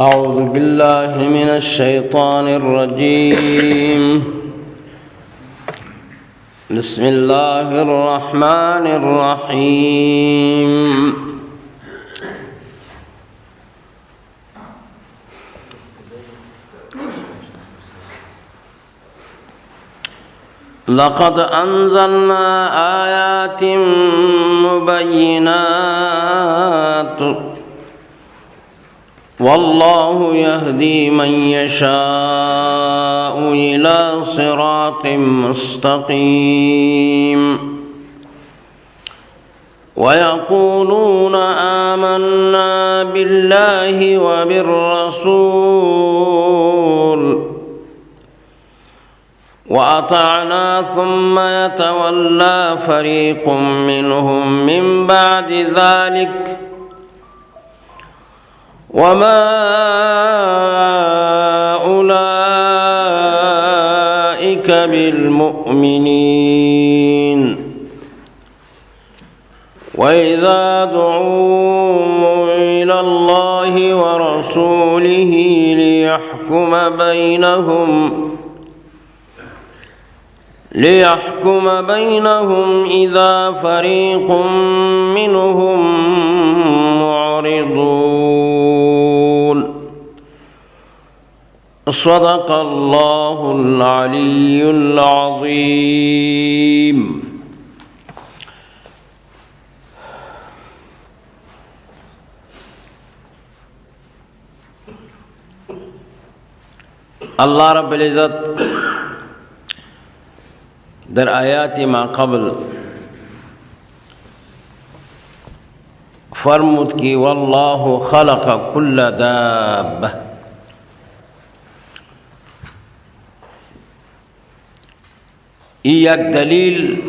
أعوذ بالله من الشيطان الرجيم. بسم الله الرحمن الرحيم. لقد أنزلنا آيات مبينات والله يهدي من يشاء إلى صراط مستقيم. ويقولون آمنا بالله وبالرسول وأطعنا ثم يتولى فريق منهم من بعد ذلك وما أولئك بالمؤمنين. وإذا دعوا إلى الله ورسوله ليحكم بينهم إذا فريق منهم معرضون. صدق الله العلي العظيم. الله رب العزت در آیات ما قبل فرمود کی والله خلق كل دابة. یک دلیل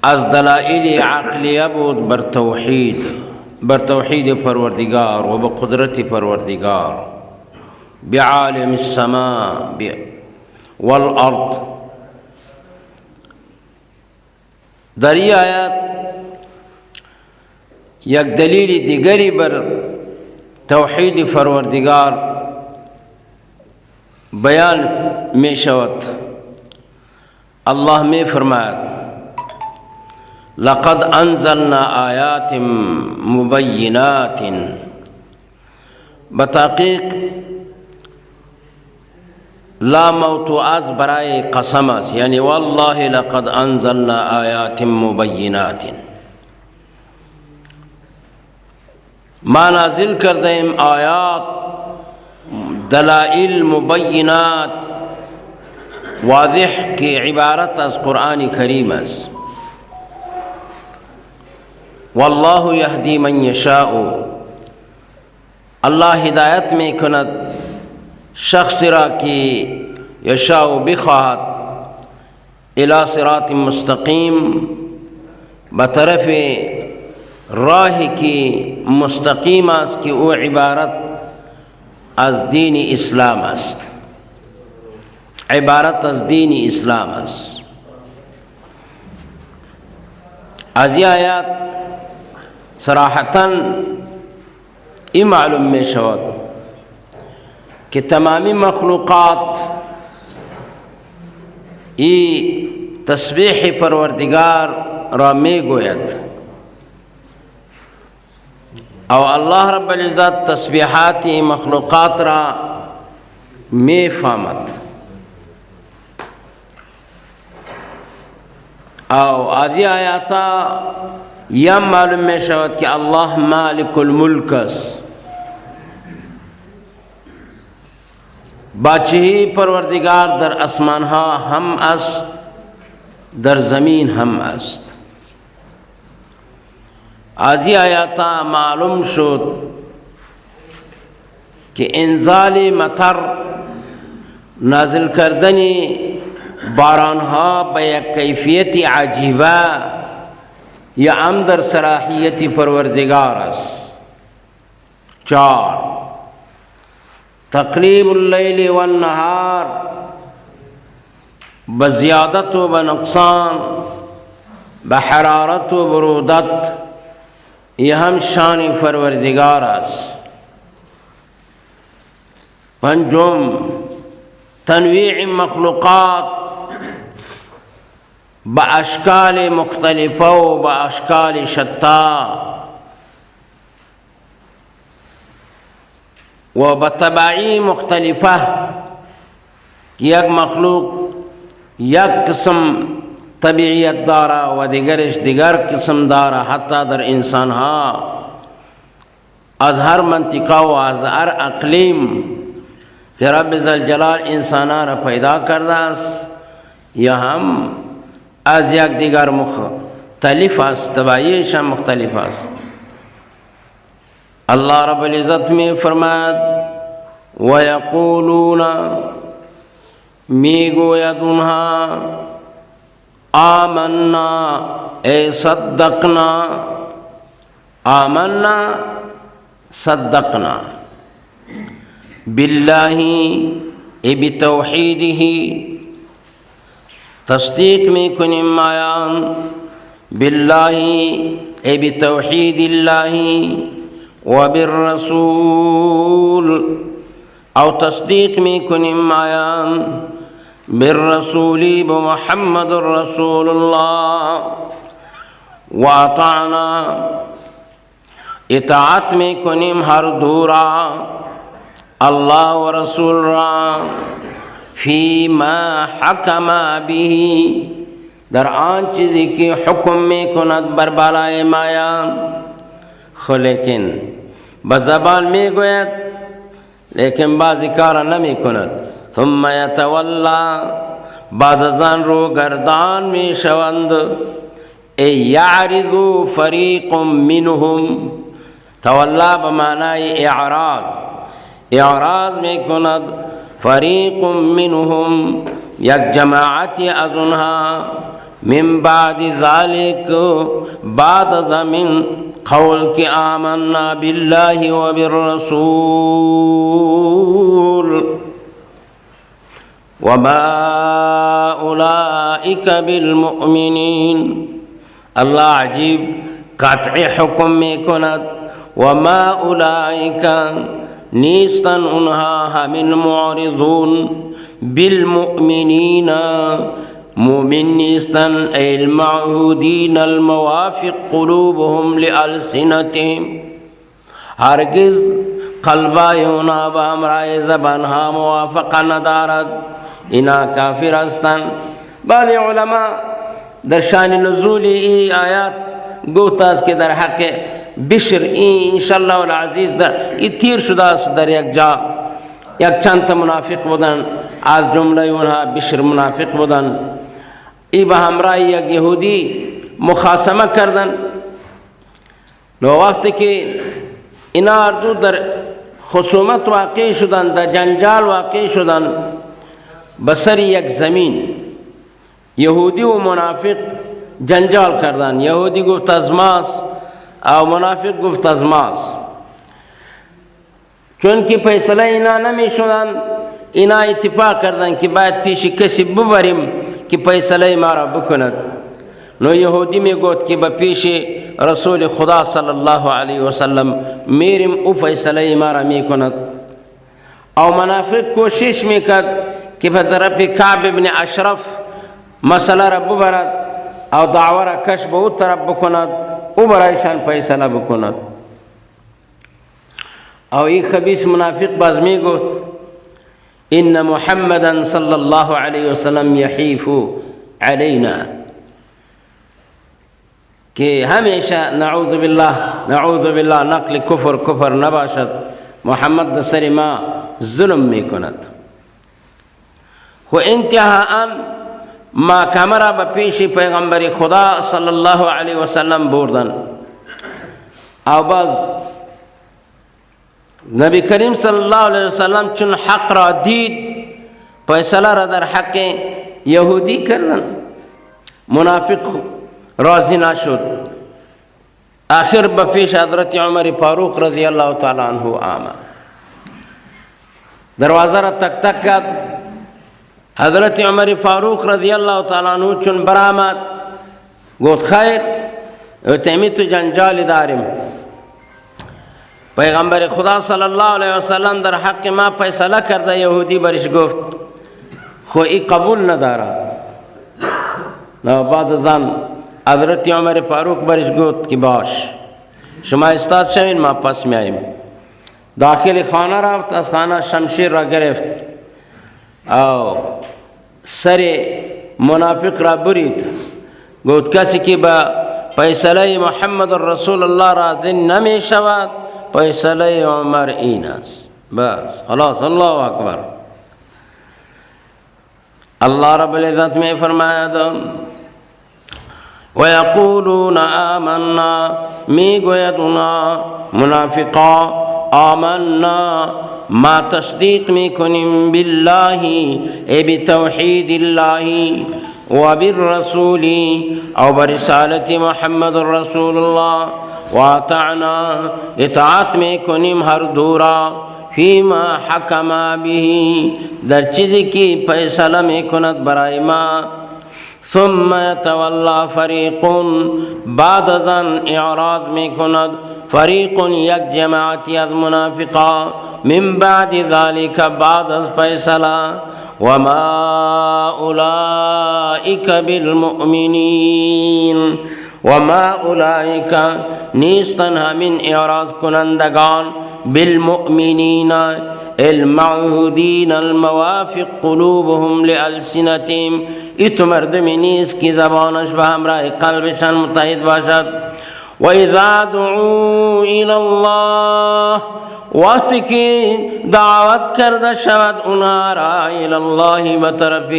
از دلائل عقلیه بود بر توحید پروردگار و بقدرت پروردگار بعالم السماء والارض. در این آیات یک دلیل دیگری بر توحید پروردگار بیان می شود. الله می فرماید لقد انزلنا آیات مبینات. بتحقیق لا موضوع از برای قسم است، یعنی والله لقد انزلنا آیات مبینات. ما نازل کردیم آیات دلائل مبینات واضح کی عبارت از قرآن کریم است. والله یهدی من یشاء. الله ہدایت میں کند شخص را کی یشاء بخواهد الى صراط مستقیم، بطرف راہ کی مستقیم است کہ او عبارت از دین اسلام است. عبارت از دین اسلام است. از این آیات صراحتاً این معلوم می شود کہ تمامی مخلوقات ای تسبیح پروردگار را می گوید او الله رب العزت تسبیحات مخلوقات را می فهمد او آدھی آیاتا یم معلوم می شود کہ الله مالک الملک است. بادشاہی پروردگار در اسمان ها هم است، در زمین هم است. آدھی آیاتا معلوم شد کہ انزال مطر نازل کردنی باران ها به یک کیفیت عجیبه یا ام در صلاحیت پروردگار است. 4 تقلیب اللیل والنهار بزیادت و بنقصان، بحرارت و برودت، یہ ہم شان پروردگار است. पंजम तनवीअ मखलूक़ात बअश्काल मुख्तलिफ़ा व बअश्काल शत्ता व बतबाई मुख्तलिफ़ा यक मखलूक यक किस्म तबीयत दारा व दिगरश दिगर किस्म दारा हत्ता दर इंसान az her मंतिका व az her अक़लीम कि रब ज़ल जलाल इंसाना را पैदा करदास या हम az एक दिगर मुख्तलिफ است तबाईश मुख्तलिफ است। अल्लाह रब्बुल इज़्ज़त में फरमाद व यक़ूलून मी गोयद उन्हा आमन्ना ए सद्दक़ना आमन्ना सद्दक़ना बिल्लाही ए बितौहीदिही तस्दीक में कुनिम आयान बिल्लाही ए बितौहीदिल्लाही व बिर्रसूल और तस्दीक में कुनिम आयान बिर्रसूली ब मुहम्मदुर रसूलुल्लाह व अताना इताअत में कुनिम हर दूरा अल्लाह व रसूल रा फ़ीमा हकमा बिही दर आन चीज़ी के हुक्म में कुनत बरबालाए मायान खो लेकिन बज़बान में गोयत लेकिन बाज़िकारा नमी कुनत थुम्मा यतवल्ला बादज़ान रो गर्दान में शवंद ए यारिज़ु फ़रीक़ुम मिनहुम तवल्ला बमानाई इअराज़ में कुनत फ़रीक़ुम मिनहुम यक जमाअत अज़ुन्हा मिन बादि ज़ालिक बाद ज़मीन क़ौल के आमन्ना बिल्लाहि व बिर्रसूल व मा उलाइका बिलमुअमिनीन। अल्लाह अजीब क़त्ई हुक्म में कुनत व मा उलाइका नीस्तन उन्हा हमिन मुअरिज़ून बिलमुअमिनीन मुमिन नीस्तन अल मअहूदीन अल मवाफ़िक़ क़ुलूबुहुम लिअल्सिनतिहिम हरगिज़ क़ल्बा योना व हमराए ज़बानहा मुवाफ़क़ा नदारत इना काफ़िर हस्तन। बाज़ उलमा दर शान नुज़ूली ई आयात गोतास के दर हक़ बिश्र इंशाअल्लाह अल अज़ीज़ दर इतीर शुदास दर एक जा एक चंद मुनाफिक बुदन आज जुमला उन्हा बिश्र मुनाफिक बुदन इब हमरा एक यहूदी मुखासमा करदन लो वक्त के इना अर्दू दर खुसूमत वाक़ई शुदन दर जंजाल वाक़ई शुदन बसरी एक ज़मीन यहूदी व मुनाफिक जंजाल करदन यहूदी गुफ्त अज़मास और मुनाफिक गुफ्त अज़मास चूँकि फैसला इना नमी शुदन इना इत्तिफ़ाक़ करदन कि बात पीछे किसी बुबरिम कि फैसला मारा बुकनत नो यहूदी में गोत कि बपीशे रसूल खुदा सल्लल्लाहु अलैहि वसल्लम मेरिम उ फैसला मारा में कुनत और मुनाफिक कोशिश में कर कि बदरब काब इब्न अशरफ मसला रब बरत और दावरा कश बहुत तरफ बुकनत उ बराइशान फैसला बुकनत और ये खबीस मुनाफिक बाज़मी गोत इन्न मुहम्मदन सल्लल्लाहु अलैहि वसल्लम यहीफ़ु अलैना कि हमेशा नऊज़ु बिल्लाह नक़्ल कुफ़र नबाशत मोहम्मद दसरी माँ जुल्म में कुनत वो इंतहाअन माँ कमरा बपीशी पैगम्बरी खुदा सल्लल्लाहु अलैहि वसल्लम बोर्दन आवाज़ नबी करीम सल्लल्लाहु अलैहि वसल्लम चुन हक़ रा दीद फैसला रा दर हक़ यहूदी करदन मुनाफिक राज़ी ना शुद आखिर बफीश हज़रत उमर फ़ारूक रज़ी अल्लाह ताला अन्हु आमा दरवाज़ा रा तक तक का हज़रत उमर फ़ारूक रज़ी अल्लाह ताला अन्हु चुन बरामद गोत खैर तमी तो जंजाल दारिम پیغمبر خدا صلی الله علیه وسلم در حق ما فیصله کرده. یهودی برش گفت خو ای قبول نداره. نه بعد زن حضرت عمر فاروق برش گفت که باش شما استاد شوین ما پس میاییم. داخل خانه رفت، از خانه شمشیر را گرفت او سر منافق را برید. گفت کسی که با فیصله محمد رسول الله راضی نمی شود فیصله عمر این است. بس خلاص. الله اکبر. اللہ رب العزت میں فرمایا تھا وَيَقُولُونَ آمَنَّا می گویدونا منافقا آمنا ما تصدیق می کنیم باللہ ای بتوحید اللہ و بالرسول او برسالت محمد رسول اللہ واطعنا اطاعت میں کنیم ہر دورا فیما حکما به در چیزی کی فیصلہ میں کند برای ما ثم يتولى فريق بعد ذن اعراض میں کند فریق یک جماعتی از منافقا من بعد ذلك بعد از فیصلہ وما اولئک بالمؤمنین وما اولئک نیستن همین اعراض کنندگان بالمؤمنین المعهودین الموافق قلوبهم لألسنتهم ات مردمی نیست که زبانش به همراه قلبشان متحد باشد. و اذا دعوا الى الله وقتی که دعوت کرده شود اونا را الى الله بطرف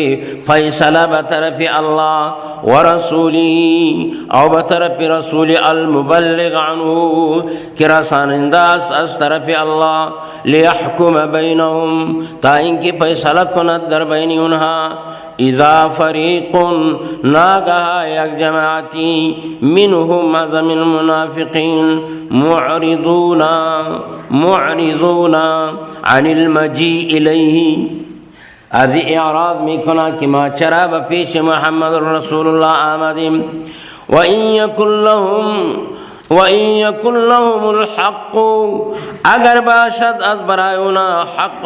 فیصله بطرف الله و رسولی او بطرف رسول المبلغ عنه که رساننده است از طرف الله لیحکم بینهم تا اینکه فیصله کند در بین اونها اذا فریق ناگها یک جماعتی منهم از من المنافقین معرضون عن المجیء الیه از اعراض میکنه که ما چرا به پیش محمد رسول الله آمدیم. و این یکن لهم الحق اگر باشد از برای اونا حق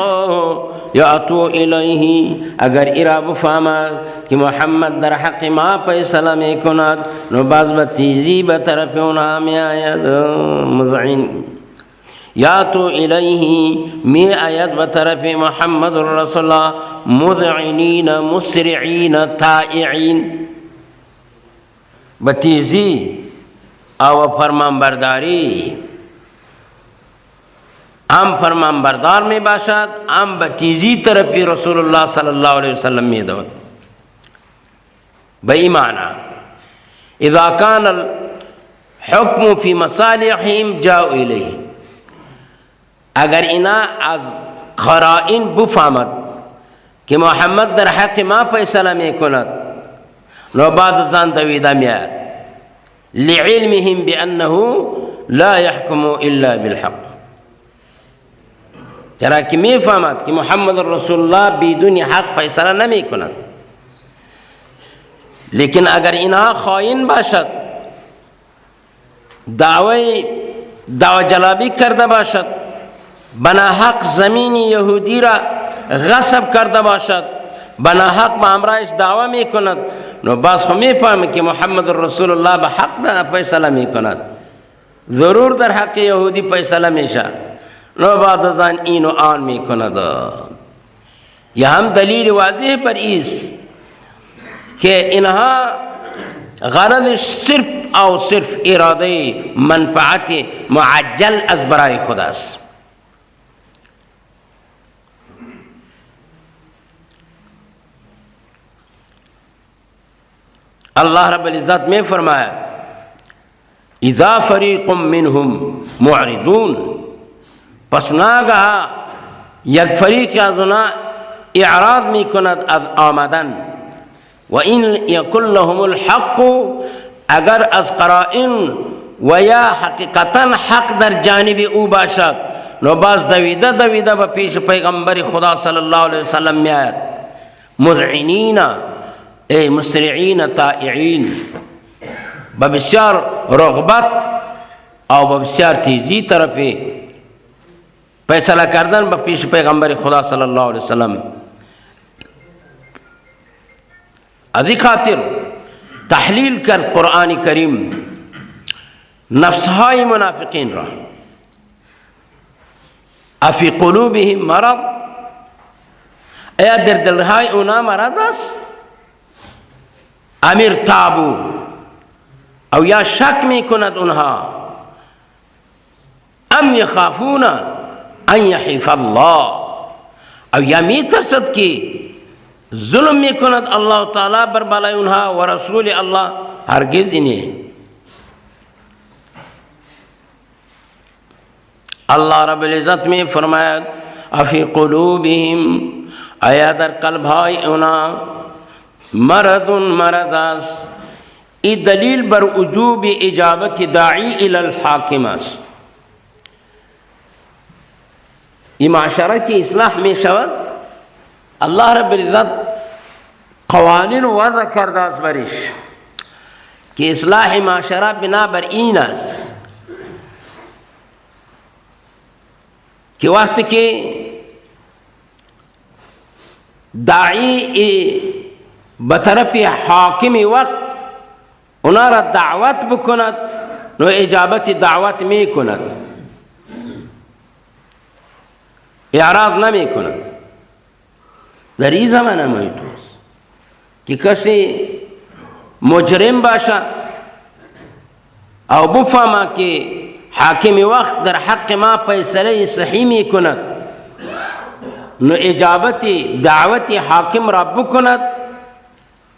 یاتو الیه اگر ایرا بفهمد که محمد در حق ما فیصله میکند نو باز به تیزی به طرف اونا می آید مذعین یاتو الیه می آید به طرف محمد رسول الله مذعنین مسرعین طائعین به تیزی او فرمان برداری هم فرمان بردار میں باشد هم بتیزی طرفی رسول اللہ صلی اللہ علیہ وسلم میں دود بئی معنی اذا کان الحکم فی مصالحهم جاؤ الیہ اگر انا از قرائن بفهمد کہ محمد در حق ما فیصلہ میں کند نو بعد زان دویدہ میاد لعلمهم بأنه لا يحكم إلا بالحق چرا کہ میں فهمت کہ محمد رسول اللہ بدون حق فیصلہ نمی کند. لیکن اگر اینها خائن باشد دعوی جلابی کرده باشد بنا حق زمین یهودی را غصب کرده باشد بنا حق با امرایش دعوی می کند نو باز خو میفهمه که محمد رسول الله به حق فیصله میکند ضرور در حق یهودی فیصله میشه نو بعد از آن این و آن میکند. یہ هم دلیل واضح پر ایست که اینها غرض صرف او صرف اراده منفعت معجل از برای خداست. اللہ رب العزت میں فرمایا اذا فریق منهم معرضون پس ناگہا یک فریق از اونا اعراض می کند از آمدن و این یکن لهم الحق اگر از قرائن و یا حقیقتا حق در جانب او باشد نو باز دویده با پیش پیغمبر خدا صلی اللہ علیہ وسلم می آید مذعنین ای مسرعین طائعین بسیار رغبت او بسیار تیزی طرف फैसला कردन ब पेश पैगंबर खुदा सल्लल्लाहु अलैहि वसल्लम अधि खातिर तहलील कर कुरान करीम नफ्सहाय मुनाफिकीन रा अफी क़ुलूबिहिम मरद आया दर दिलहाय उना मरदस अमिर ताबू औ या शक में कुनत उन्हा अम यखाफूना अन यहिफ अल्लाह औ या मी तरसद की जुल्म में कुनत अल्लाह ताला बरबला उन्हा व रसूल अल्लाह हरगिज इन्हें अल्लाह रब्बुल इज़्ज़त में फरमाया अफी क़ुलूबिहिम आया दर कल्भाय उना मरज़ुन मरज़ास ई दलील बर उजूब इजाबत दाई इलल हाकिमस ई माशरा की इस्लाह में शवद अल्लाह रब्बुल इज़्ज़त क़वानीन वज़ा करदास बरिश कि इस्लाह माशरा बिना बर ईनस कि वक्त के दाई बतरफ हाकिम वक्त उनारा दावत बकुनत नो इजाबत दावत में कुनत याराज न में कुनत दरी ज़माना में कि कसी मुजरिम बाशा और बुफामा के हाकिम वक्त दर हक़ मा फैसले सही में कुनत नो इजाबती दावती हाकिम रब कुनत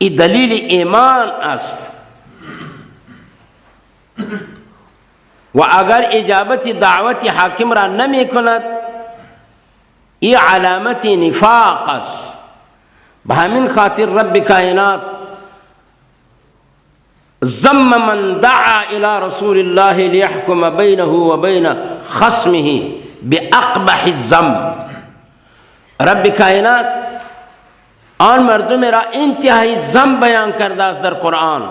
ई दलील ईमान अस्त व अगर इजाबती दावती हाकिम रा न में कुनत ई अलामती निफाक अस्त बहमिन खातिर रब कायनात ज़म्म मन दआ इला रसूलिल्लाह लियहकुम बैनहु व बैन खस्मिही बिअक़बहि ज़म्म रब कायनात आन मर्दों मेरा इंतहाई ज़म बयान करदास दर कुरान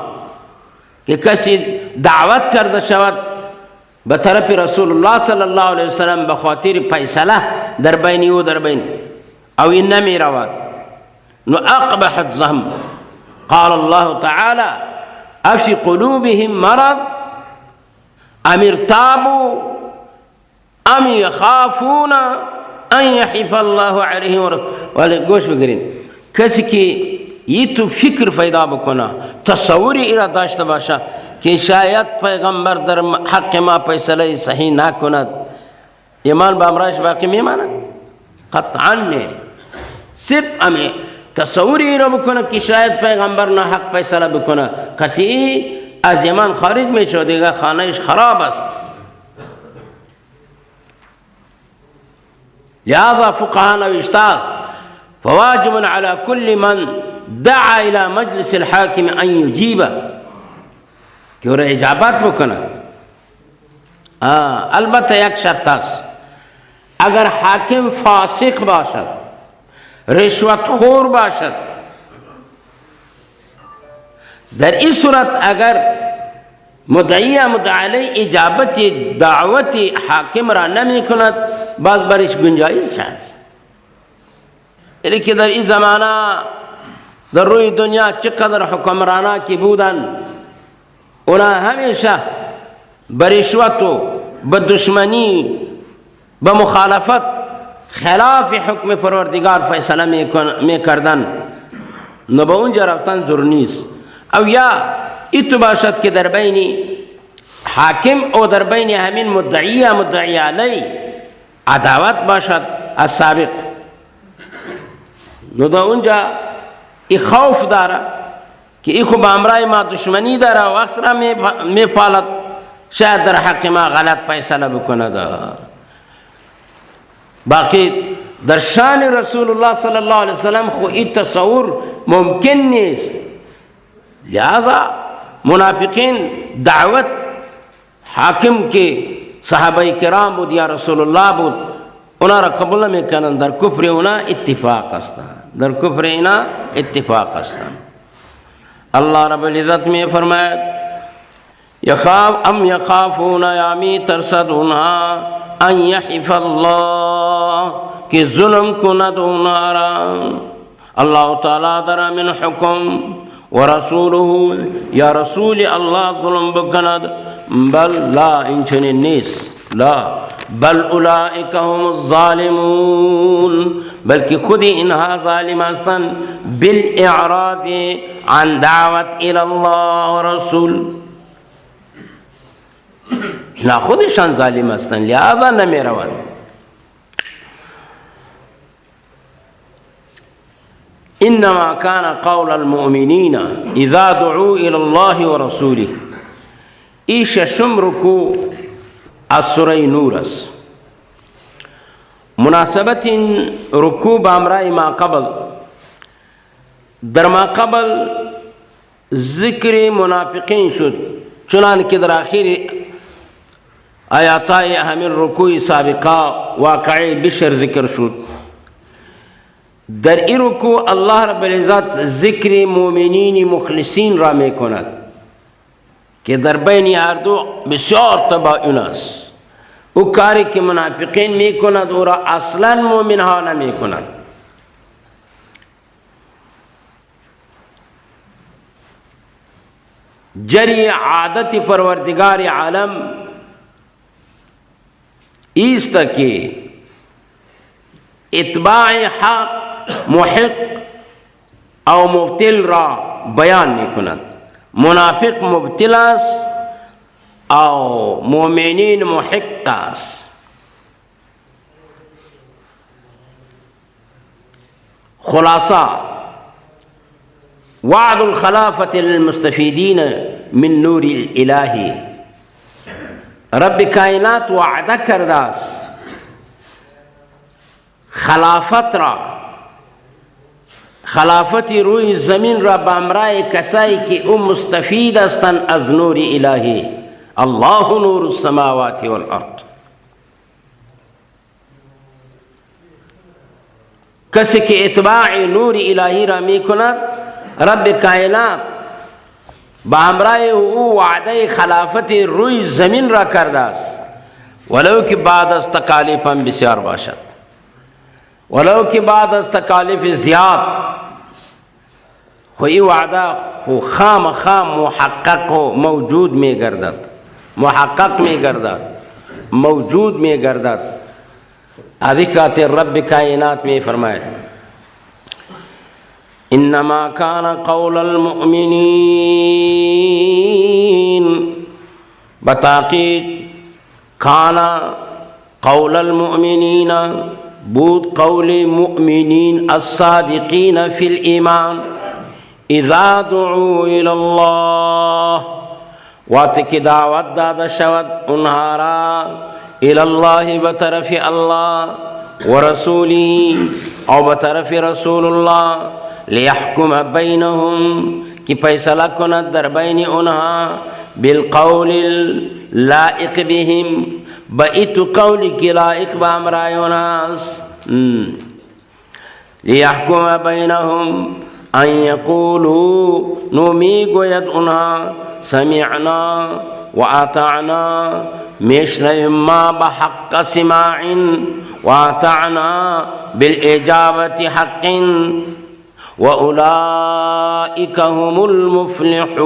कि कसी दावत करद शवत बतरफ रसूलुल्लाह सल्लल्लाहु अलैहि वसल्लम बखातिर फैसला दर बैनी व दर बैन अव इन्ना मेरा वाद नो अक़बह ज़म क़ाल अल्लाह तआला अफ़ी क़ुलूबिहिम मरद अम इर्ताबू अम यख़ाफ़ूना अन यहिफ अल्लाहु अलैहिम व गोश बगरीन कसी की ये तो फिक्र पैदा बकुना तस्वुर इरा दाश्त बाशा कि शायद पैगंबर दर हक़ मा फैसला सही ना कुनत ईमान बामराश बाकी में माना क़त्अन ने सिर्फ हमें तस्वुर इरा बकुना कि शायद पैगंबर ना हक़ फैसला बकुना कती आज ईमान खारिज में छोड़ देगा खानाइश खराब अस्त लिहाजा फ़ुक़हा ने इस्तास फ़वाजिबुन अला कुल्ली मन दआ इला मजलिसिल हाकिम अन युजीबा कि और इजाबत बकुना अलबत्ता एक शर्तास अगर हाकिम फासिक बाशद रिश्वतखोर बाशद दर इस सूरत अगर मुद्दईया मुद्दअ इजाबत दावत हाकिम रा न में कुनत बाज़ बरिश गुंजाइश है लेकिन दर इस ज़माना दर रुई दुनिया चकदर हुक्मराना की बूदन उन्हें हमेशा बरिश्वतो बदुश्मनी बमुखालफत खिलाफ हुक्म परवरदिगार फैसला में करदन नबउन जरफ्तन जुर्नीस अब या इतबाशत के दरबैनी हाकिम और दरबैनी हमीन मुद्दईया मुद्दईया अलई अदावत बाशत अस्साबिक नदउन जा ई खौफ दारा कि इखु बामराई मा दुश्मनी दारा वक्तरा में फालत शायद दर हक़ मा गलत फैसला बकुना दा बाकी दर्शान रसूलुल्लाह सल्लल्लाहु अलैहि वसल्लम को ई तस्वुर मुमकिन नहीं लिहाजा मुनाफिकीन दावत हाकिम के सहाबाई किराम बुद या रसूलुल्लाह बुद उनारा कबूल में कनन दर कुफ्र उना इत्तिफाक अस्ता दर कुफ्र इना इत्तिफाक अस्ता अल्लाह रब्बुल इज़्ज़त में फरमाया यखाफ अम यखाफूना यामी तरसद उन्हा अन यहिफल्लाह कि जुल्म कुनद उनारा अल्लाह ताला दरा मिन हुक्म व रसूलुहु या रसूल अल्लाह जुल्म बकनद बल ला इंचने नीस ला बल उलाइका हुमुज़ ज़ालिमून बल्कि खुद ही इन्हा ज़ालिम हस्तन बिल इअराद अन दावत इलल्लाह व रसूल ना खुद ही शान ज़ालिम हस्तन लिहाजा न मेरा वन इन्नमा कान क़ौल अल-मुअमिनीन इज़ा दुऊ इलल्लाहि व रसूलिही ईश शुम्रुकु असुरई नूरस मुनासबतिन रुकू बामराई मा कबल दर मा कबल ज़िक्र मुनाफिकीन शुद चुनान के दर आखिर आयाताए हमिल रुकूई साबिका वाक़ई बिशर ज़िक्र शुद दर ई रुकू अल्लाह रब्बुल इज़्ज़त ज़िक्र मुमिनीन मुखलिसीन रा में कुनद कि दर बैन यारदो बस्यार तबा उनास उकारी के मुनाफिकीन में कुनद और असलन मोमिन हाना में कुनद जरी आदत परवरदिगार आलम इस तक के इत्बाए हक मुहिक और मुब्तिल रा बयान नहीं कुनद मुनाफिक मुब्तिलास और मोमिनीन मुहिक्कास खुलासा वादुल खलाफत लिल-मुस्तफीदीन मिन नूरिल इलाही रब कायनात वादा करदास खलाफत रा खलाफती रूई ज़मीन रा बामराए कसाई की मुस्तफीद अस्तन अज नूर इलाही अल्लाहु नूरुस समावाति वल अर्द कसी के इत्बाए नूर इलाही रा में कुनद रब कायनात बामराए वादे खलाफती रूई ज़मीन रा करदास वलो की बाद अज तकालीफ हम बिस्यार बाशद वलो की बाद अज तकालीफ ज़ियाद हो वादा हो खाम खाम मुहक्कक हो मौजूद में गर्दत मुहक्कक में गर्दत मौजूद में गर्दत अधिकाते रब कायनात में फरमाए इन्नमा कान क़ौलल मुअमिनीन बताक़ीद खाना क़ौलल मुअमिनीन बूद क़ौले मुअमिनीन अस्सादिक़ीन फ़िल ईमान इज़ा दुऊ इलल्लाह वात की दावत दादा शवद उन्हारा इलल्लाह बतरफ़ अल्लाह व रसूली और बतरफ़ रसूलुल्लाह लियहकुम बैनहुम कि फैसला कुनद दर बैन उन्हा बिलक़ौलिल लाइक़ बिहिम बइतु कौली की लाइक़ बामराय उनास लियहकुम बैनहुम अन यक़ूलू नोमी गोयद उन्हा समिअना व अताअना मिश्रमा बहक़्क़ सिमाइन व अताअना बिल इजाबति हक़्क़िन व उलाइका हुमुल मुफ़्लिहून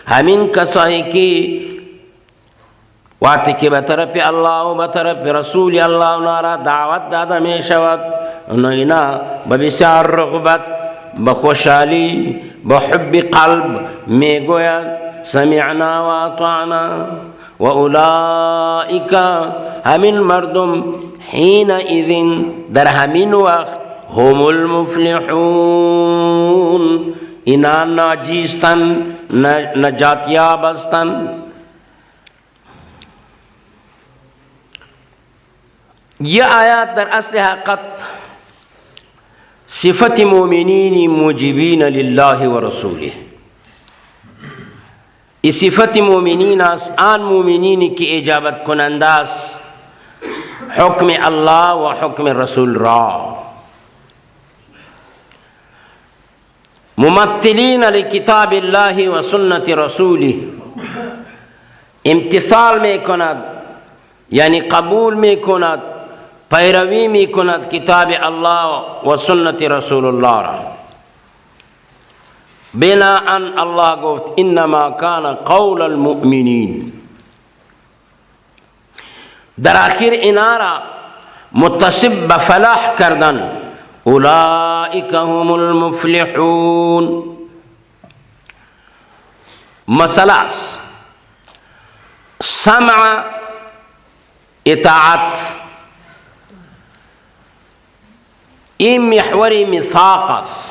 हमिन कसाई की वाति के बतरफ़ अल्लाह बतरफ़ रसूल अल्लाह नारा दावत दादा में शवत नैना बबिसार रग़बत बखुशाली बहुब्ब क़ल्ब में गोया समिअना व अताअना व उलाइका हमिन मर्दुम हीन इज़िन दर हमिन वक्त हुमुल मुफ़्लिहून इना नाजीस्तन नजातियाबस्तन यह आयात दर असल हक़त सिफ़त मोमिनीन मुजिबीन लिल्लाहि व रसूलिही इस सिफ़त मोमिनीन आन मोमिनीन की इजाबत कुनंदास हुक्म अल्लाह व हुक्म रसूल रा मुमत्थिलीन लिकिताबिल्लाहि व सुन्नति रसूलिही امتثال می کند، یعنی قبول می کند، پیروی می کند کتاب الله و سنت رسول الله را. بناءً الله گفت انما کان قول المؤمنین. در آخر اینا را متصب به فلاح کردن. اولئک هم المفلحون. مسئله سمع اطاعت این محور میثاق است.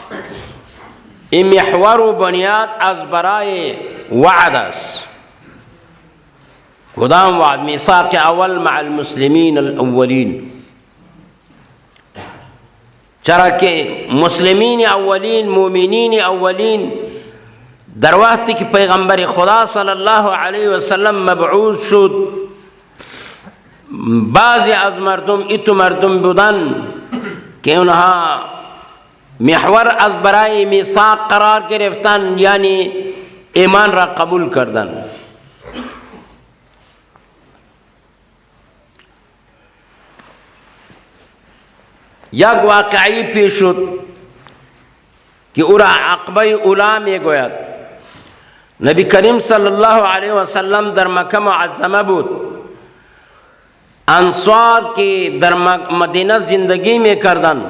این محور و بنیاد از برای وعد است. کدام وعد؟ میثاق اول مع المسلمین الاولین. چرا که مسلمین اولین، مؤمنین اولین در وقتی که پیغمبر خدا صلی الله علیه و سلم مبعوث شد، بعضی از مردم ایتو مردم بودن که اونها محور از برای میثاق قرار گرفتن، یعنی ایمان را قبول کردن. یک واقعی پیش شد که او را عقبه اولا می گوید. نبی کریم صلی الله علیه و سلم در مکه معظمه بود. انصار که در مدینه زندگی می کردن،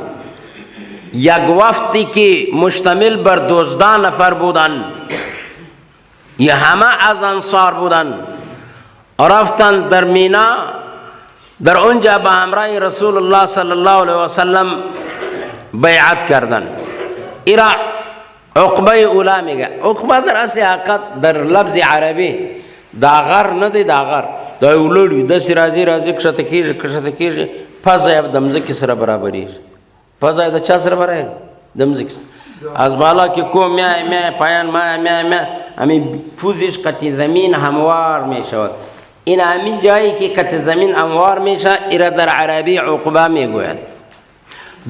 یک وفدی که مشتمل بر 12 نفر بودن، یہ همه از انصار بودن، رفتن در مینا، در اونجا به همراه رسول الله صلی الله علیه و سلم بیعت کردن. ایرا عقبه اولا میگه. عقبه در اصل حقیقت در لفظ عربی داغر نده، داغر دا اولوی دست رازی کشت کیږي پزای دمزکی سره برابری. پزای د چا سره برابر؟ دمزکی. از بالا که کو می پایان می همین پوزش قطع زمین هموار می شود. این همین جایی که قطع زمین هموار می شود ایرا در عربی عقبه می گوید.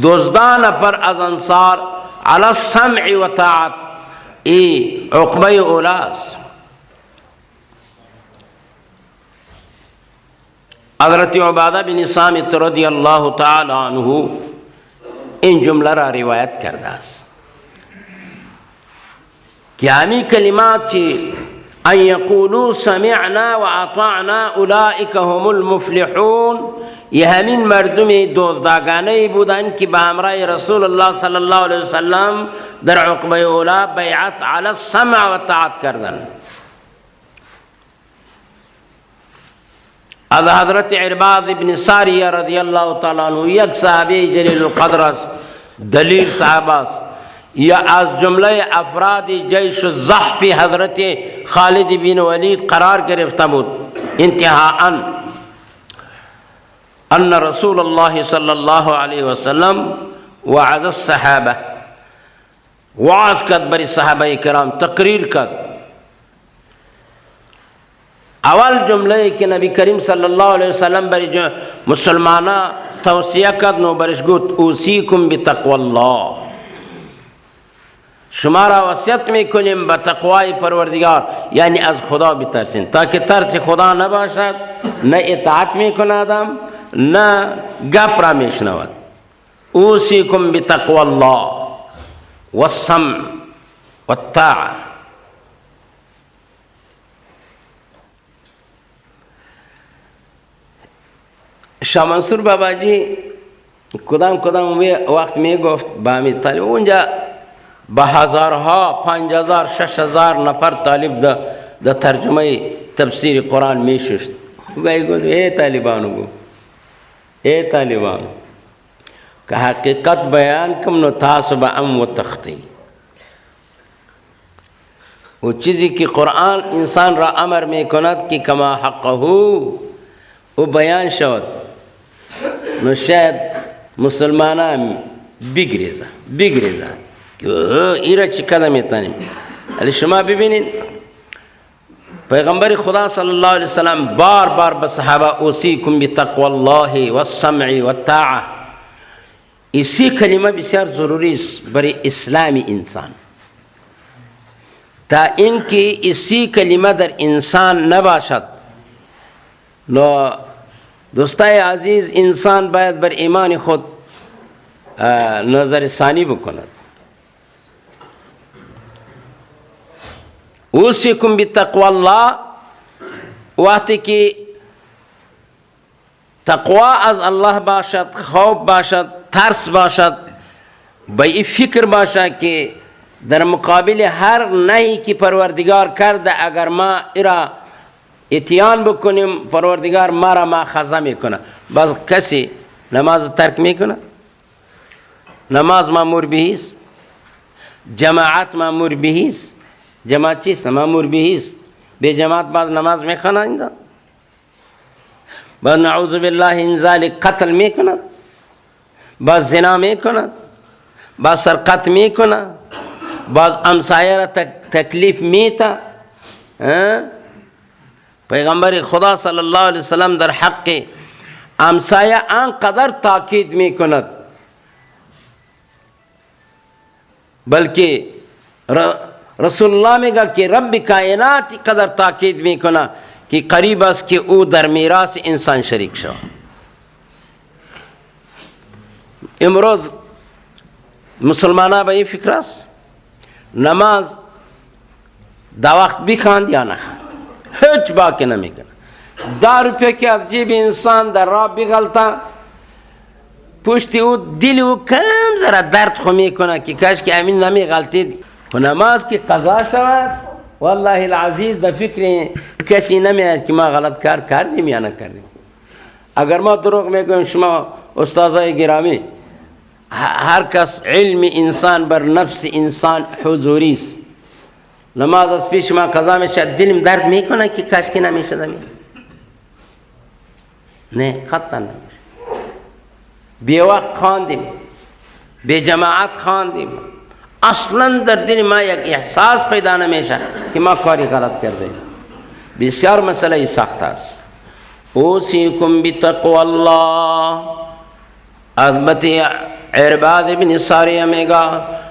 12 نفر از انصار علی السمع و طاعت، ای عقبه اولاست. حضرت عبادہ بن صامت رضی اللہ تعالی عنہ این جمله را روایت کرده است که همین کلمات چی ان یقولوا سمعنا و اطعنا اولئک هم المفلحون، یہ همین مردم دوزداگانه بودن که به همراه رسول الله صلی الله علیه وسلم در عقبه اولا بیعت علی السمع و طاعت کردن. از حضرت عرباض بن ساریہ رضی اللہ تعالی عنہ یک صحابی جلیل القدر است، دلیل صحابه است. یا از جمله افراد جیش الزحف حضرت خالد بن ولید قرار گرفته بود. انتهاءً ان رسول الله صلی الله علیه وسلم وعظ الصحابه، وعظ کرد بر صحابه کرام، تقریر کرد. اول جمله که نبی کریم صلی الله علیه وسلم بر مسلمانا توصیه کرد نو برش گفت اوصیکم بتقوی الله، شما را وصیت میکنیم به تقوای پروردگار، یعنی از خدا بترسین. تاکه ترس خدا نباشد، نه اطاعت میکنه آدم، نه گپ را میشنود. اوصیکم بتقوی الله والسمع والطاعه. شاه منصور بابا جی کدام وقت می گفت با همین طالب اونجا به هزارها 5000 6000 نفر طالب در ترجمه تفسیر قرآن می ششت. گوی گفت ای طالبانو، گفت ای طالبانو که حقیقت بیان کم نو تاسو به ام و تختی. و چیزی که قرآن انسان را امر می کند که کما حقه و بیان شود، نو شاید مسلمانان بگریزن که ایرا چی کده میتانیم. ولی شما ببینید پیغمبر خدا صلی الله علیه وسلم بار بار به صحابه اوصیکم بتقوی الله والسمع والطاعه. اسی کلمه بسیار ضروری است برای اسلام انسان. تا اینکه اسی کلمه در انسان نباشد نو دوستای عزیز، انسان باید بر ایمان خود نظر ثانی بکند. اوصیکم بتقوی الله، وقتی که تقوا از الله باشد، خوف باشد، ترس باشد، به این فکر باشد که در مقابل هر نهی که پروردگار کرده اگر ما ایرا اتیان بکنیم پروردگار ما را مأخذه میکنه. باز کسی نماز ترک میکنه؟ نماز مأمور به است، جماعت مأمور به است. جماعت چیست؟ مأمور به است. به جماعت باز نماز میخوانند، باز نعوذ بالله ان ذلک قتل میکند، باز زنا میکند، باز سرقت میکند، باز همسایه را تکلیف میته. پیغمبر خدا صلی الله علیه وسلم در حق همسایه آنقدر تاکید میکند، بلکه رسول الله میگه که رب کائنات قدر تاکید میکنه که قریب است که او در میراث انسان شریک شود. امروز مسلمانان به این فکر است نماز دا وقت بخواند یا نخواند، هیچ باکی نمیکنه. 10 روپیه که از جیب انسان در راه بغلطه، پشت او دل او کم ذره درد خو میکنه که کاش که امین نمیغلطید و نماز که قضا شود. والله العزیز در فکر کسی نمیاد که ما غلط کار کردیم یا نکردیم. اگر ما دروغ میگویم، شما استادای گرامی، هر کس علم انسان بر نفس انسان حضوری است. نماز از پیش ما قضا میشه، دلم درد میکنه که کاش که نمیشد. نه، قطعا نمیشه. بی وقت خواندیم، بی جماعت خواندیم، اصلا در دل ما یک احساس پیدا نمیشه که ما کاری غلط کردیم. بسیار مسئله سخت است. اوصیکم بتقوی الله. البته عرباد بن ساریه میگه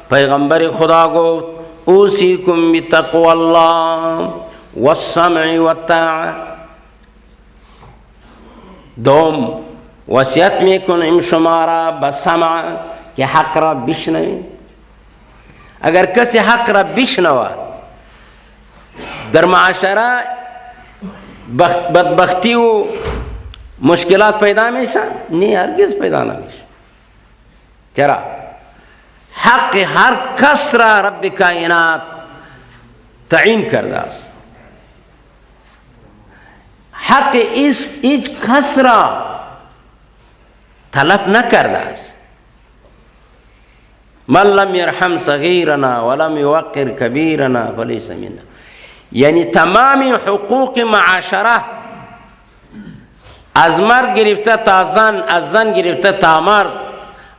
پیغمبر خدا گفت اوصیکم بتقوی الله والسمع والطاعه. دوم وصیت میکنیم شما را به سمع که حق را بشنوید. اگر کسی حق را بشنوه در معاشره بدبختی و مشکلات پیدا میشه؟ نه، هرگز پیدا نمیشه. چرا؟ حق هر کس را رب کائنات تعیین کرده است. حق هیچ کس را طلب نکرده است. من لم یرحم صغیرنا ولم یوقر کبیرنا فلیس منا. یعنی تمام حقوق معاشره، از مرد گرفته تا زن، از زن گرفته تا مرد،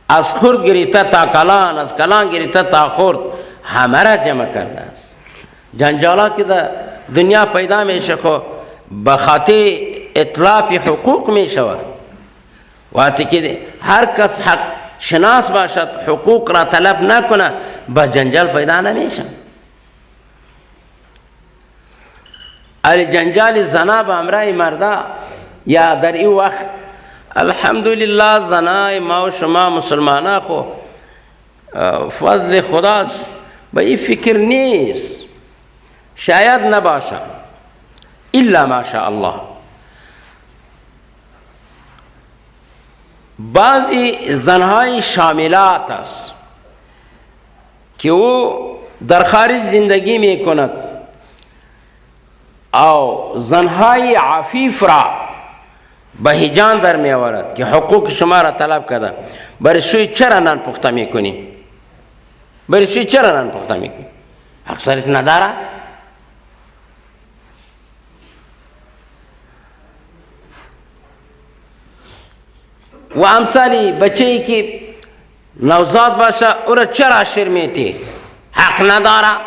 از خرد گرفته تا کلان، از کلان گرفته تا خرد، همه را جمع کرده است. جنجالا که در دنیا پیدا میشه خو بخاطر اطلاف حقوق میشود. وقتی که هر کس حق شناس باشد، حقوق را طلب نکنه، بس جنجال پیدا نمیشه. جنجال زنا با امرای مردا یا در این وقت الحمدلله زنای ما و شما مسلمانان خو فضل خداست، به این فکر نیست. شاید نباشه الا ماشاء الله. بعضی زنهای شاملات است که او در خارج زندگی می کند او زنهای عفیف را به هجان در می آورد که حقوق شما را طلب کرده. برای سوی چرا نان پخته می کنی؟ برای سوی چرا نان پخته می کنی؟ اکثرت نداره؟ و امثالی بچه‌ای که نوزاد باشه او را چرا شرمیتی؟ حق نداره،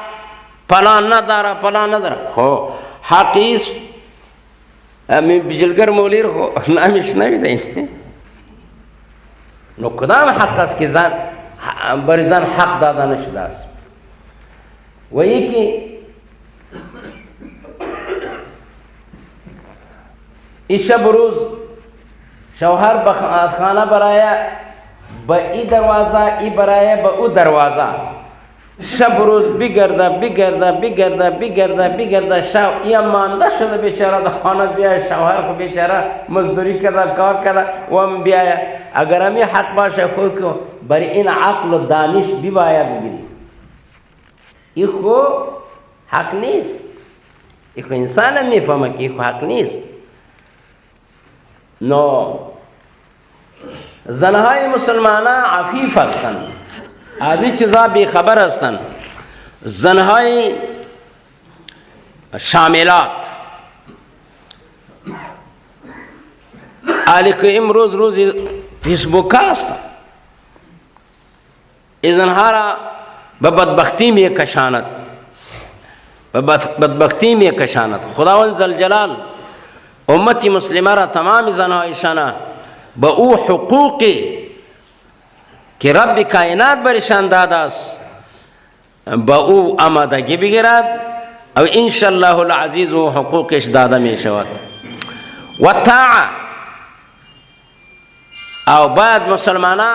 پلان نداره، پلان نداره. خب حقیست بجلگر مولیر خو نامش نمیده. نو کدام حق است که زن بر زن حق داده نشده است؟ و یکی इस शब रोज़ शौहर खाना बनाया ब ई दरवाज़ा ई बनाया ब उ दरवाज़ा शब रोज़ बिगड़दा बिगड़दा बिगड़दा बिगड़दा बिगड़दा शाह या मानदा शुद्ध बेचारा खाना दिया शौहर को बेचारा मजदूरी करा कार करा वम बिया अगर हमें हक बाशा को क्यों बरी इन अक्ल दानिश बिवाया बिगिनी इको हक नीस इको इंसान में फमा कि इको हक नीस नो ज़नहाय मुसलमाना आफीफ हस्तन आदि चीज़ा बेखबर हस्तन ज़नहाय शामिलात आलिक इमरोज़ रोज़ फेसबुक हस्तन इज़नहारा बदबख्ती में कशानत बदबख्ती में कशानत खुदावंद ज़ल जलाल उम्मती मुस्लिमारा तमाम ज़नहाय शाना बऊ हुकूक़ कि रब कायनात बरिशान दादास बऊ आमादगी बिगराद और इंशाअल्लाहुल अज़ीज़ वो हुकूक़ दादा में शवत वत्ताअ और बाद मुसलमाना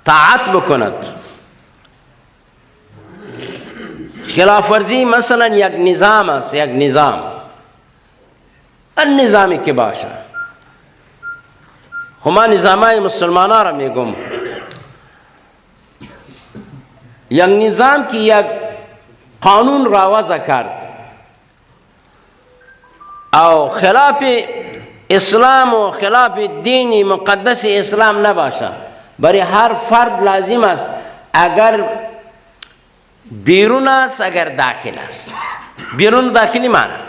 ताअत बकुनत खिलाफ वर्जी मसलन यक निज़ाम है यक निज़ाम निज़ामी के बाशा हुमा निज़ामाय मुसलमाना रमे गुम यक निज़ाम की यक कानून रावाज़ा करद और खिलाफ इस्लाम और खिलाफ दीनी मुक़द्दस इस्लाम न बाशा बरी हर फर्द लाजिम अगर बीरुनास अगर दाखिलास बीरुन दाखिली माना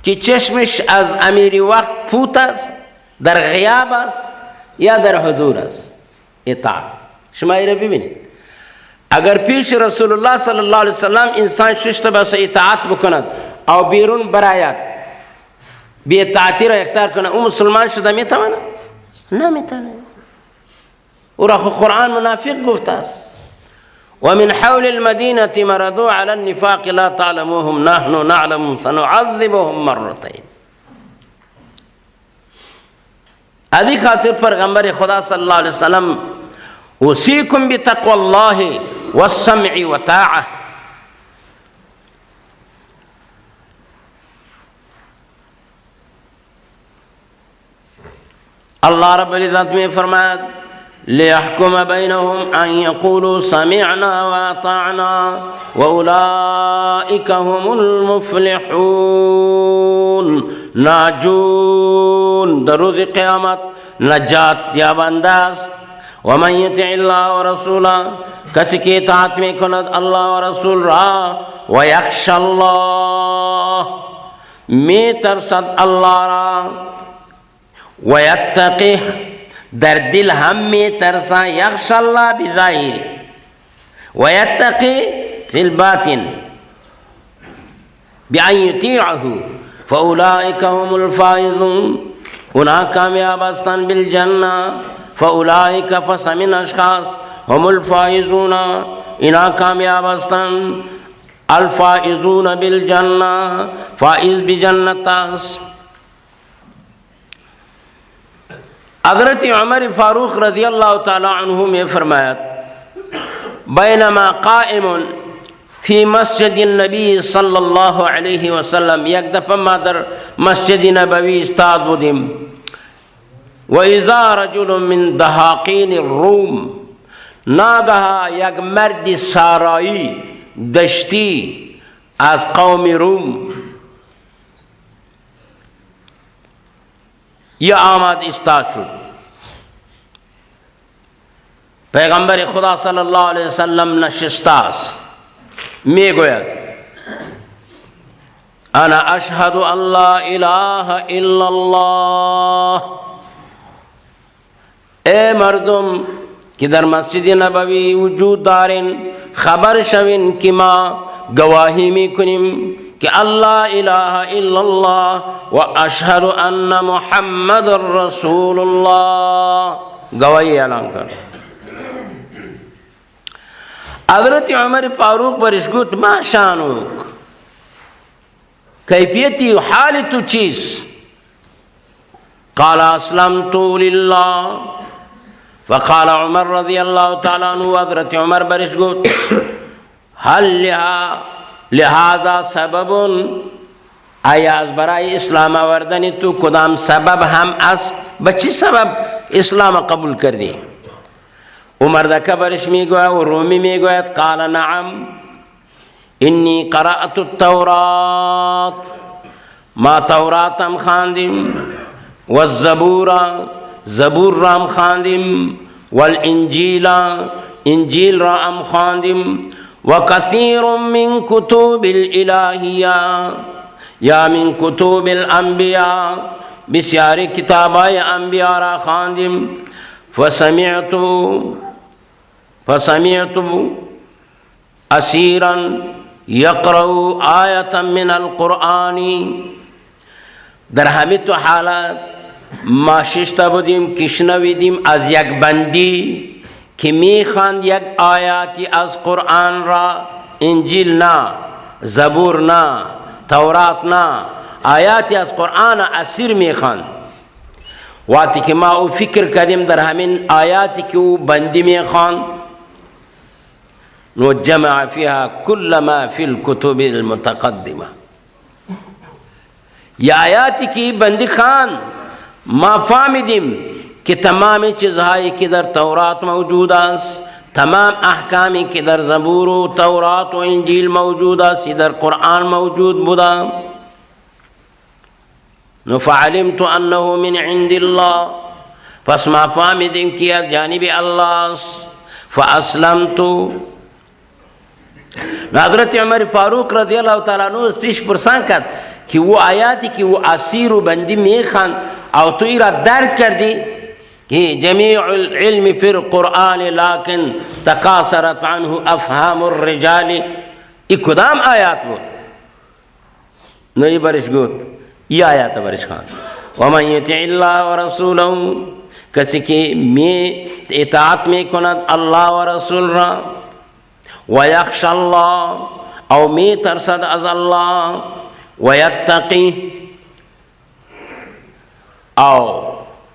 कि चश्मिश अज अमीरी वक्त फूतस दर ग़ियाबस या दर हुज़ूरस इताअत शुमाई रबी बिन अगर पीछ रसूलुल्लाह सल्लल्लाहु अलैहि वसल्लम इंसान शुश्त बस इताअत बकनद और बीरुन बरायात बेताअती रा इख्तियार करना वो मुसलमान शुदा में था ना में था और कुरान मुनाफिक गुफ्तास वमिन हौलिल मदीनति मरदू अला निफाक़ ला तअलमुहुम नहनु नअलमुहुम सनुअज़्ज़िबुहुम मर्रतैन अदी खातिर पैगंबर खुदा सल्लल्लाहु अलैहि वसल्लम उसीकुम बितक़वल्लाहि वस्समइ वताअह अल्लाह रब्बुल इज़्ज़त में फरमाया लियहकुम बैनहुम अन यक़ूलू समिअना व अताअना व उलाइका हुमुल मुफ़्लिहून नाजून दरोज़ क़यामत नजात याबंदास व मन युतिइल्लाह व रसूला कसी के इताअत में कुनद अल्लाह व रसूल रा व यख्शल्लाह में तरसद अल्लाह रा व यत्तक़िह दर दिल हम में तरसा यख्शल्लाह बिज़ाहिर व यत्तक़ी फिल बातिन बिअन युतीअहु फ़उलाइका हुमुल फ़ाइज़ून उन्हा कामयाब हस्तन बिल जन्ना फ़उलाइका फ़समिन अशख़ास हुमुल फ़ाइज़ून इन्हा कामयाब हस्तन अल फ़ाइज़ून बिल जन्ना फ़ाइज़ बि जन्नतास हज़रत उमर फ़ारूक रज़ी अल्लाह ताला अन्हु में फरमाया बैनमा क़ाइमुन फ़ी मस्जिदिन नबी सल्लल्लाहु अलैहि वसल्लम एक दफ़ा मादर मस्जिद नबवी इस्ताद बुदिम व इज़ा रजुलुन मिन दहाक़ीन रूम नागहा एक मर्द साराई दश्ती आज कौम रूम यह आमद इस्ताद शुद पैगंबर खुदा सल्लल्लाहु अलैहि वसल्लम नशिस्तास में गोयत अना अशहदु अल्ला इलाहा इल्लल्लाह ए मर्दुम किधर मस्जिद नबवी वजूद दारिन खबर शविन कि माँ गवाही में कुनिम कि अल्लाह इलाहा इल्लल्लाह व अशहदु अन्ना मुहम्मदुर रसूलुल्लाह गवाही ऐलान कर हज़रत उमर फ़ारूक बरिशगुत माशानुक कैफियती हाल तो चीज़ क़ाल अस्लमतु लिल्लाह फ़क़ाल उमर रज़ियल्लाहु तआला अन्हु हज़रत उमर बरिश गोत हल लिहाज़ा सबबुन आयाज़ बराई इस्लाम आवर्दनी तो कुदाम सबब हम अस बच्ची सबब इस्लाम कबूल कर दी। उमर दा कबरिश में गया वो रोमी में गया क़ाल नअम इन्नी क़रअतु तौरात मा तौरातम खानदिम व ज़बूरा ज़बूर राम खानदिम वल इंजीला इंजील राम खानदिम व कसीरुम मिन कुतुबिल इलाहिया या मिन कुतुबिल अंबिया बिस्यारी किताबाय अंबिया रा खानदिम फसमिअतु असीरन यक़रउ आयतम मिनल क़ुरआनी दर हमी तो हालत माशिश्ता बुदीम किश्नविदीम az yak bandi ki mi khand yak ayati az Qur'an ra इंजील ना ज़बूर ना तौरात ना आयात az Qur'an असir में खान वाति के माँ फिक्र कदम दर हमिन आयात की वो बंदी में खान नो जमा फ़िहा कुल्ल मा फ़िल कुतुबिल मुतक़द्दिमा या आयात की बंदी खान मा फ़ामिदिम कि तमाम चीज़ाई की दर तौरात मौजूद आस तमाम अहकामी की दर ज़बूर व तौरात व इंजील मौजूद आस इधर कुरान मौजूद बुदा नो फ़अलिमतु अन्नहु मिन इंदिल्लाह पस मा फ़ामिदिम किया जानिब अल्लाह फ़अस्लमतु हज़रत उमर फारूक रज़ियल्लाहु तआला अन्हु स्पीश पुरसान कर कि वो आयात कि वो असीर बंदी में खान और तो इरा दर्क कर दी कि जमीउल इल्म फिर कुरान लाकिन तकासरत अन्हु अफ़हामुर रिजाल इक़दाम आयात वो नई बरिश गोत ये आयात बरिश खान वमन युतिइल्लाह व रसूलहु कसी के में इताअत में कुनत अल्लाह व रसूल रा व यख्शल्लाह और में तरसद अज़ अल्लाह व यत्तक़ी और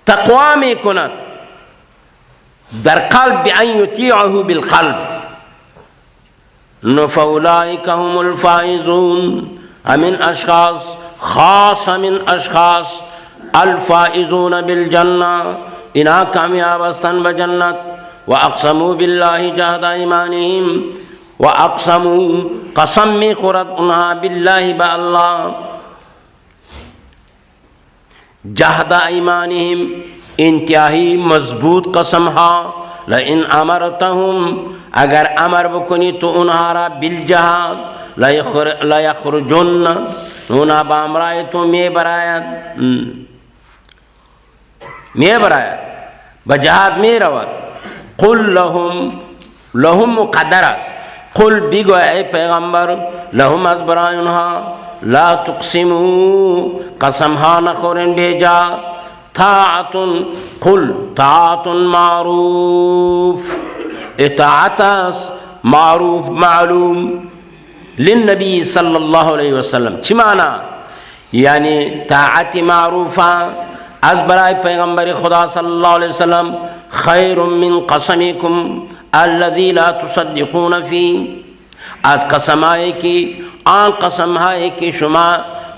तक़वा में कुनत दर क़ल्ब बिअन युतीअहु बिल क़ल्ब फ़उलाइका हुमुल फ़ाइज़ून अमिन अशख़ास ख़ास अमिन अशख़ास अल फ़ाइज़ून बिल जन्ना इना कामयाब अस्तन ब जन्नत व अक़समू बिल्लाहि जहदा ईमानिहिम व अक़समू कसम में खुरत उन्हा बिल्लाहि ब अल्लाह जहदा ईमानिहिम इंतहाई मजबूत कसम हा लइन अमरतहुम अगर अमर बकुनी तो उन्हारा बिल जहाद लयखरुजुन्न उन्हा बामराए तो मैं बरायत बजहाद में रवत कुल लहुम मुक़द्दरस कुल बिगो ए पैगंबर लहुम अज़बराय उन्हा ला तुक़सिमू कसम हा न खोरें बेजा ताअतुन कुल ताअतुन मारूफ इताअतस मारूफ मालूम लिन नबी सल्लल्लाहु अलैहि वसल्लम चिमाना यानी ताअत मारूफा अज़ बराए पैगंबर खुदा सल्लल्लाहु अलैहि वसल्लम खैरुम मिन कसमिकुम अल्लज़ी ला तुसद्दिक़ून फ़ी आज कसम आए कि आन कसम है कि शुमा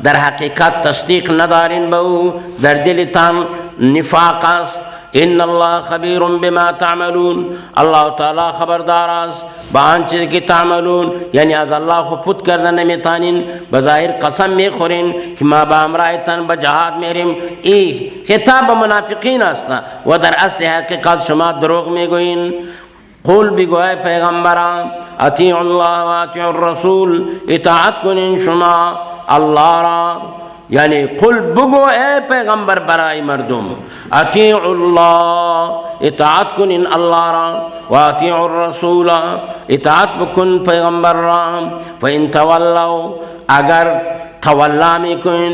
दर हकीकत तस्दीक नदारिन बहु दर दिल तान निफाक़स इन्नल्लाह खबीरुम बिमा तामलून अल्लाह ताला खबरदार आस बान चीज़ की तामलून यानी आज अल्लाह को पुत करने में तानिन बज़ाहिर कसम में खुरिन कि माँ बामराए तन बजहाद मेरिम ई खिताब मुनाफिकीन आस्ता व दर असल हकीकत शुमा दरोग में गोइन कुल भी गोए पैगम्बरा अतीउल्लाह व अतीउर रसूल इताअत कुनिन शुमा अल्लाह रा यानी कुल बुगो ए पैगम्बर बराई मर्दुम अतीउल्लाह इताअत कुनिन अल्लाह रा व अतीउर रसूल इताअत बुकुन पैगम्बर रा फ़इन तवल्लौ अगर तवल्ला में कुन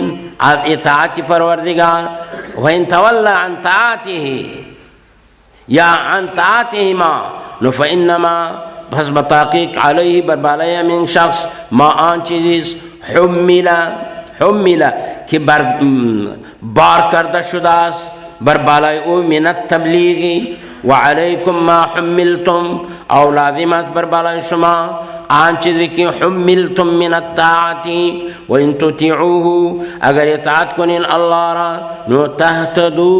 अब इताअत परवरदिगार फ़इन तवल्ला अन ताअतिही या अन ताअतिहिमा फ़इन्नमा बस बताक़ीक़ अलैहि बरबालया मिन शख्स मा आन चीज़ हुम्मिला कि बार करदा शुदास बर बालाई ओ मिनत तबलीगी व अलैकुम मा हुम्मिलतुम औ लाजिमत बर बालाई शुमा आन चीज़ की हुम्मिलतुम मिनत ताअती व इन तुतिऊहु अगर इताअत कुनिन अल्लाह रा नो तहतदू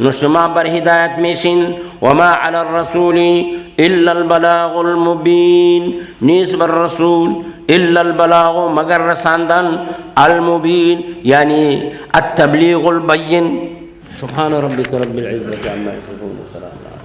नो शुमा बर हिदायत मिशिन व मा अला रसूली इल्ला अल बलागुल मुबीन नीस बर रसूल इल्ला अल बलागु मगर रसांदन अल मुबीन यानी अत तबलीगुल बय्यिन। सुब्हान रब्बिक रब्बिल इज्जति अम्मा यसिफून व सलामुन